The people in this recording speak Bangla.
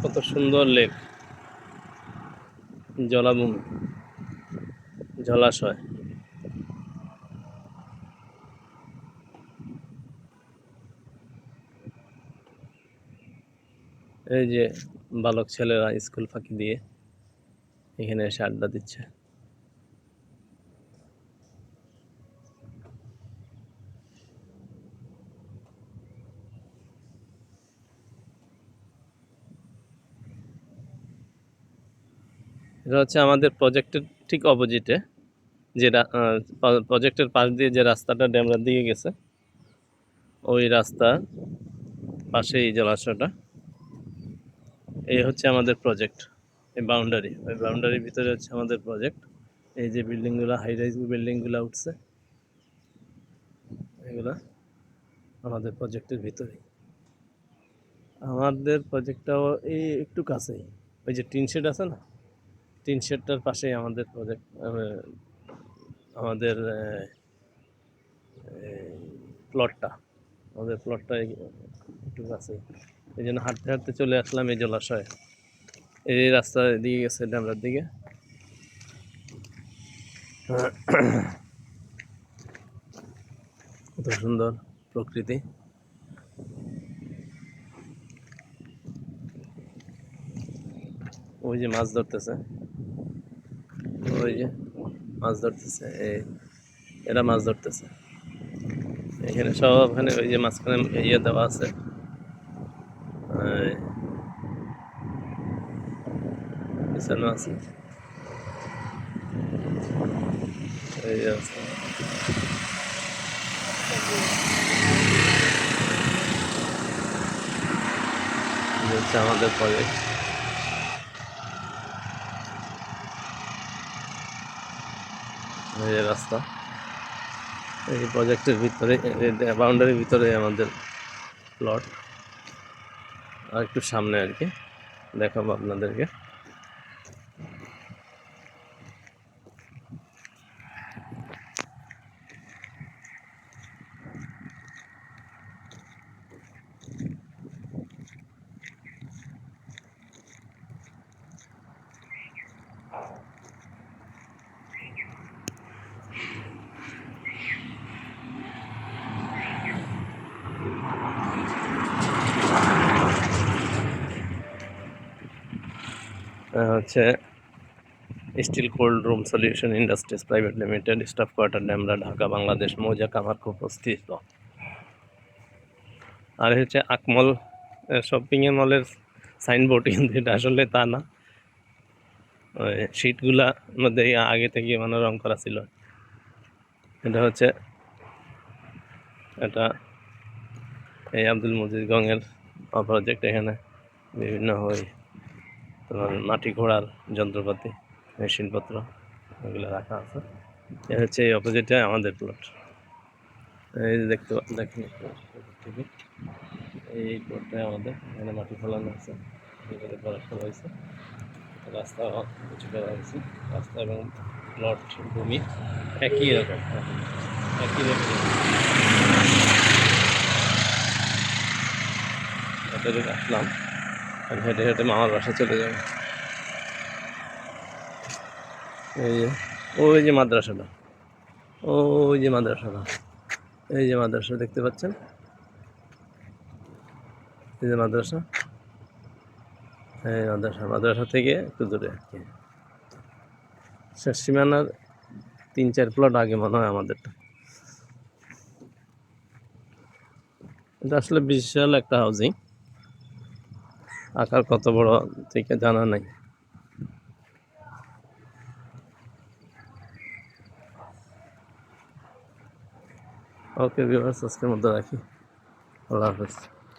কত সুন্দর লেক, জলাভূমি, জলাশয়। এই যে বালক ছেলেরা স্কুল ফাঁকি দিয়ে এখানে এসে আড্ডা দিচ্ছে। এটা হচ্ছে আমাদের প্রজেক্টের ঠিক অপোজিটে, যে প্রজেক্টের পাশ দিয়ে যে রাস্তাটা ড্যামরার দিকে গেছে, ওই রাস্তার পাশে এই জলাশয়টা। এই হচ্ছে আমাদের প্রজেক্ট, এই বাউন্ডারি, ওই বাউন্ডারির ভিতরে হচ্ছে আমাদের প্রজেক্ট। এই যে বিল্ডিংগুলো, হাই রাইজ বিল্ডিংগুলো উঠছে, এগুলা আমাদের প্রজেক্টের ভিতরে। আমাদের প্রজেক্টটাও এই একটু কাছেই, ওই যে টিন শেড আছে না, টিন শেডটার পাশেই আমাদের প্রজেক্ট, আমাদের প্লটটা, আমাদের প্লটটা একটু কাছেই। এই জন্য হাঁটতে হাঁটতে চলে আসলাম এই জলাশয়ে। এই রাস্তা দিকে গেছে ড্যামরার দিকে। কত সুন্দর প্রকৃতি। ওই যে মাছ ধরতেছে, ওই যে মাছ ধরতেছে, এরা মাছ ধরতেছে এখানে সব। ওখানে ওই যে মাঝখানে ইয়ে দেওয়া আছে, বিছানো আছে, এই যে আছে। হচ্ছে আমাদের প্রজেক্ট। এই যে রাস্তা, এই প্রজেক্টের ভিতরে, বাউন্ডারির ভিতরে আমাদের প্লট। আর একটু সামনে আর কি দেখাবো আপনাদেরকে। হচ্ছে still cold room solution industries private limited, staff quarter, Demra, Dhaka, Bangladesh. মৌজা কামারখোপ অবস্থিত। আর হচ্ছে আকমল শপিংয়ের মলের সাইনবোর্ড, কিন্তু এটা আসলে তা না। ওই শিটগুলার মধ্যে আগে থেকে মানে রং করা ছিল। এটা হচ্ছে, এটা এই আব্দুল মজিদ গঙের প্রজেক্ট। এখানে বিভিন্ন হয় তোমার মাটি ঘোড়ার যন্ত্রপাতি, মেশিনপত্র, এগুলো রাখা আছে। এ হচ্ছে এই অপোজিটে আমাদের প্লট। এই যে দেখতে দেখেন থেকে, এই প্লটটাই আমাদের। এখানে মাটি ফেলানো আছে, এখানে পড়াশোনা হয়েছে, রাস্তা উঁচু করা হয়েছে। রাস্তা এবং প্লট ভূমি একই রকম, একই রকম। হেঁটে আসলাম, হেঁটে হেঁটে মামার বাসা চলে যাবে। এই যে ওই যে মাদ্রাসাটা, ওই যে মাদ্রাসাটা, এই যে মাদ্রাসা দেখতে পাচ্ছেন, এই যে মাদ্রাসা, এই মাদ্রাসা, মাদ্রাসা থেকে একটু দূরে আর কি। শেষ সীমানার 3-4 প্লট আগে মনে হয় আমাদেরটা। এটা আসলে বিশাল একটা হাউজিং, আকার কত বড় থেকে জানা নাই। ওকে ভিউয়ার্স, আজকের মধ্যে রাখি। আল্লাহ হাফেজ।